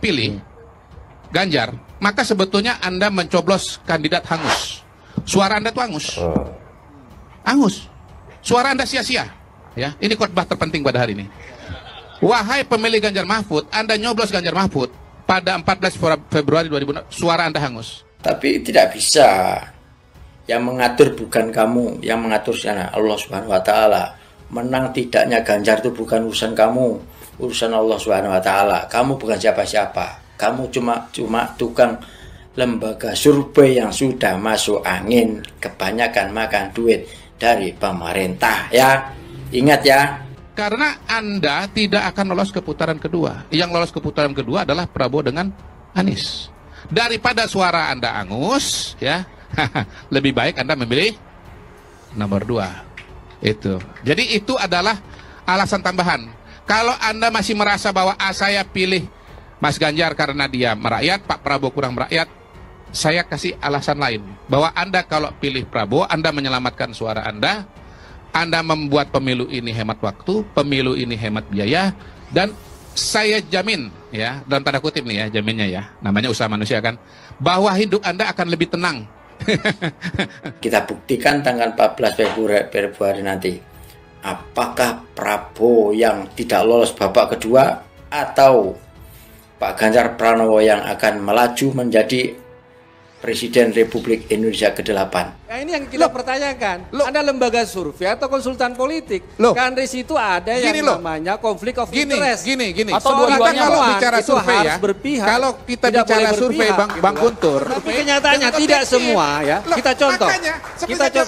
pilih Ganjar, maka sebetulnya Anda mencoblos kandidat hangus. Suara Anda tuh hangus. Hangus. Suara Anda sia-sia. Ya, ini khotbah terpenting pada hari ini. Wahai pemilih Ganjar Mahfud, Anda nyoblos Ganjar Mahfud pada 14 Februari 2006, suara Anda hangus. Tapi tidak bisa. Yang mengatur bukan kamu, yang mengatur sana Allah Subhanahu wa taala. Menang tidaknya Ganjar itu bukan urusan kamu, urusan Allah Subhanahu wa taala. Kamu bukan siapa-siapa. Kamu cuma tukang lembaga survei yang sudah masuk angin, kebanyakan makan duit dari pemerintah ya. Ingat ya. Karena Anda tidak akan lolos ke putaran kedua. Yang lolos ke putaran kedua adalah Prabowo dengan Anies. Daripada suara Anda angus, ya, lebih baik Anda memilih nomor 2. Itu. Jadi itu adalah alasan tambahan. Kalau Anda masih merasa bahwa saya pilih Mas Ganjar karena dia merakyat, Pak Prabowo kurang merakyat, saya kasih alasan lain. Bahwa Anda kalau pilih Prabowo, Anda menyelamatkan suara Anda membuat pemilu ini hemat waktu, pemilu ini hemat biaya, dan saya jamin, ya, dalam tanda kutip nih ya, jaminnya ya, namanya usaha manusia kan, bahwa hidup Anda akan lebih tenang. Kita buktikan tanggal 14 Februari nanti. Apakah Prabowo yang tidak lolos babak kedua atau Pak Ganjar Pranowo yang akan melaju menjadi Presiden Republik Indonesia ke-8. Nah, ini yang kita pertanyakan. Anda lembaga survei atau konsultan politik? Kan di situ ada yang namanya konflik of interest. Gini. Atau kita kalau bicara itu survei harus ya, berpihak. kalau kita bicara survei Bang Guntur. Tapi kenyataannya tidak semua ya. Kita contoh. Makanya,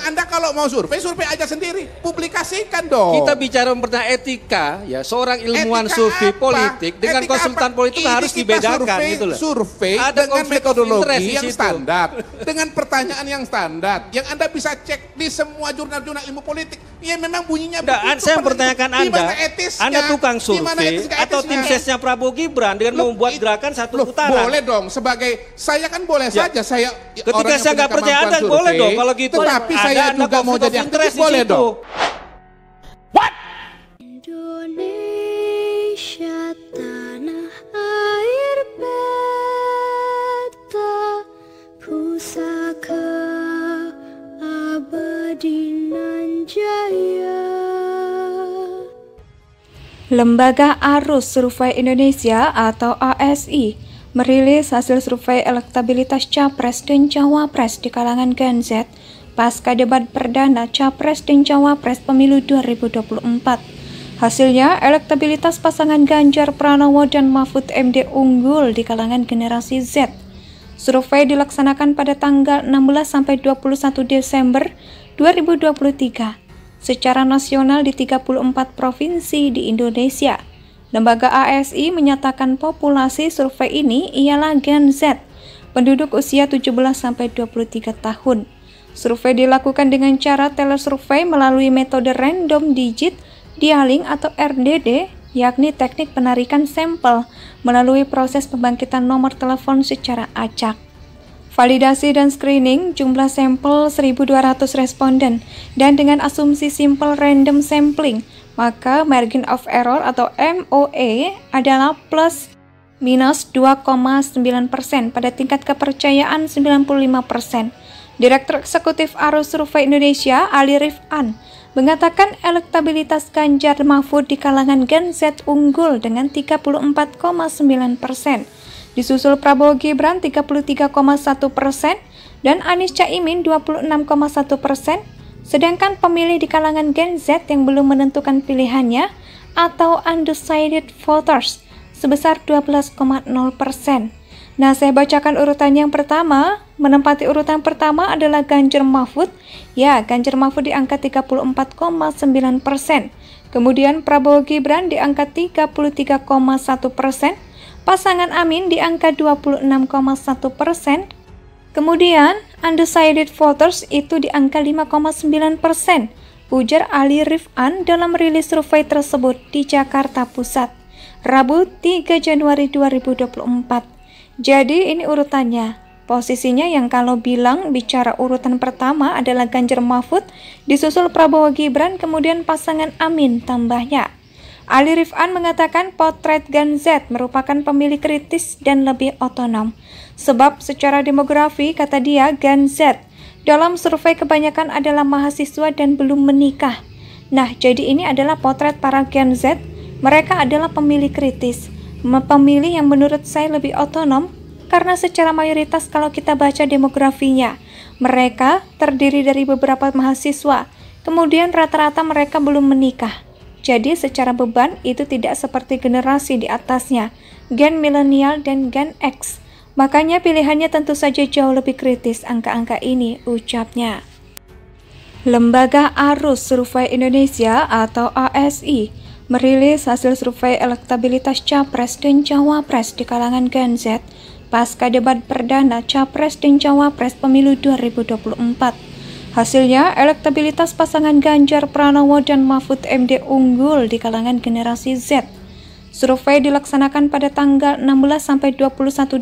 Anda kalau mau survei aja sendiri. Publikasikan dong. Kita bicara tentang etika ya, seorang ilmuwan survei politik dengan konsultan politik harus dibedakan gitu loh. Survei ada dengan metodologi yang standar. Dengan pertanyaan yang standar yang Anda bisa cek di semua jurnal-jurnal ilmu politik. Ya memang bunyinya begitu. Saya mempertanyakan Anda tukang survei atau tim sesnya Prabowo Gibran dengan membuat gerakan satu putaran. Boleh dong, sebagai saya kan boleh saja saya ketika saya nggak percaya Anda boleh dong kalau gitu. Tetapi saya juga mau jadi aktivis boleh dong. What? Indonesia tanah air beta pusaka abadi nan jaya. Lembaga Arus Survei Indonesia atau ASI merilis hasil survei elektabilitas Capres dan Cawapres di kalangan Gen Z pasca debat perdana Capres dan Cawapres pemilu 2024. Hasilnya, elektabilitas pasangan Ganjar Pranowo dan Mahfud MD unggul di kalangan generasi Z. Survei dilaksanakan pada tanggal 16-21 Desember 2023 secara nasional di 34 provinsi di Indonesia. Lembaga ASI menyatakan populasi survei ini ialah Gen Z, penduduk usia 17-23 tahun. Survei dilakukan dengan cara telesurvei melalui metode random digit dialing atau RDD, yakni teknik penarikan sampel melalui proses pembangkitan nomor telepon secara acak. Validasi dan screening jumlah sampel 1.200 responden dan dengan asumsi simple random sampling, maka margin of error atau MOE adalah plus minus 2,9% pada tingkat kepercayaan 95%. Direktur Eksekutif Arus Survei Indonesia, Ali Rifan, mengatakan elektabilitas Ganjar Mahfud di kalangan Gen Z unggul dengan 34,9%, disusul Prabowo Gibran 33,1% dan Anies Caimin 26,1%, sedangkan pemilih di kalangan Gen Z yang belum menentukan pilihannya atau undecided voters sebesar 12,0%. Nah, saya bacakan urutan yang pertama. Menempati urutan pertama adalah Ganjar Mahfud. Ya, Ganjar Mahfud di angka 34,9%. Kemudian Prabowo Gibran di angka 33,1%. Pasangan Amin di angka 26,1%. Kemudian undecided voters itu di angka 5,9%. Ujar Ali Rifan dalam rilis survei tersebut di Jakarta Pusat, Rabu 3 Januari 2024. Jadi ini urutannya. Posisinya yang kalau bicara urutan pertama adalah Ganjar Mahfud, disusul Prabowo Gibran, kemudian pasangan Amin tambahnya. Ali Rifan mengatakan potret Gen Z merupakan pemilih kritis dan lebih otonom. Sebab secara demografi, kata dia, Gen Z dalam survei kebanyakan adalah mahasiswa dan belum menikah. Nah, jadi ini adalah potret para Gen Z. Mereka adalah pemilih kritis, pemilih yang menurut saya lebih otonom, karena secara mayoritas kalau kita baca demografinya, mereka terdiri dari beberapa mahasiswa, kemudian rata-rata mereka belum menikah. Jadi secara beban itu tidak seperti generasi di atasnya, Gen milenial dan Gen X. Makanya pilihannya tentu saja jauh lebih kritis angka-angka ini, ucapnya. Lembaga Arus Survei Indonesia atau ASI merilis hasil survei elektabilitas Capres dan Cawapres di kalangan Gen Z pasca debat perdana Capres dan Cawapres pemilu 2024. Hasilnya, elektabilitas pasangan Ganjar Pranowo dan Mahfud MD unggul di kalangan generasi Z. Survei dilaksanakan pada tanggal 16-21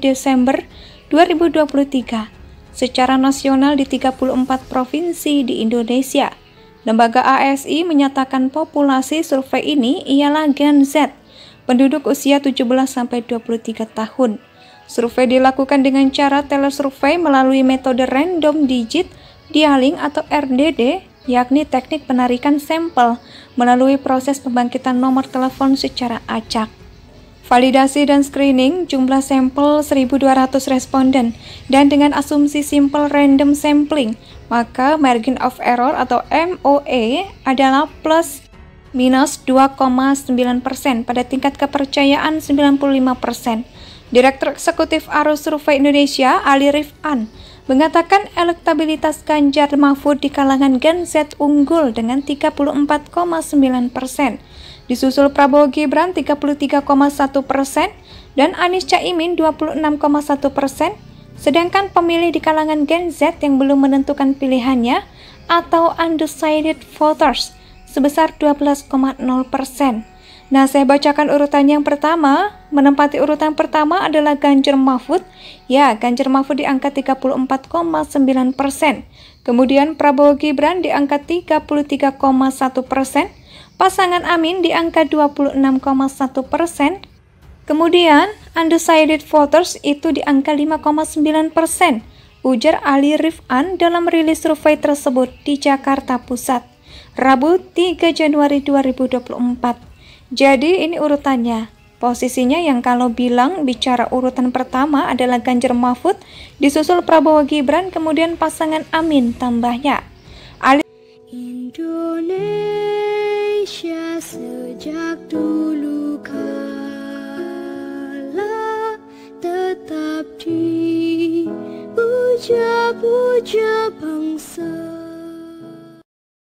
Desember 2023 secara nasional di 34 provinsi di Indonesia. Lembaga ASI menyatakan populasi survei ini ialah Gen Z, penduduk usia 17-23 tahun. Survei dilakukan dengan cara telesurvei melalui metode random digit dialing atau RDD, yakni teknik penarikan sampel melalui proses pembangkitan nomor telepon secara acak. Validasi dan screening jumlah sampel 1.200 responden dan dengan asumsi simple random sampling, maka margin of error atau MOE adalah plus minus 2,9% pada tingkat kepercayaan 95%. Direktur Eksekutif Arus Survei Indonesia, Ali Rifan, mengatakan elektabilitas Ganjar Mahfud di kalangan Gen Z unggul dengan 34,9%, disusul Prabowo Gibran 33,1% dan Anies Caimin 26,1%, sedangkan pemilih di kalangan Gen Z yang belum menentukan pilihannya atau undecided voters sebesar 12,0%. Nah, saya bacakan urutan yang pertama. Menempati urutan pertama adalah Ganjar Mahfud. Ya, Ganjar Mahfud di angka 34,9%. Kemudian Prabowo Gibran di angka 33,1%. Pasangan Amin di angka 26,1%. Kemudian undecided voters itu di angka 5,9%. Ujar Ali Rifan dalam rilis survei tersebut di Jakarta Pusat, Rabu 3 Januari 2024. Jadi ini urutannya. Posisinya yang kalau bicara urutan pertama adalah Ganjar Mahfud, disusul Prabowo Gibran, kemudian pasangan Amin tambahnya. Indonesia sejak dulu kala tetap dipuja-puja bangsa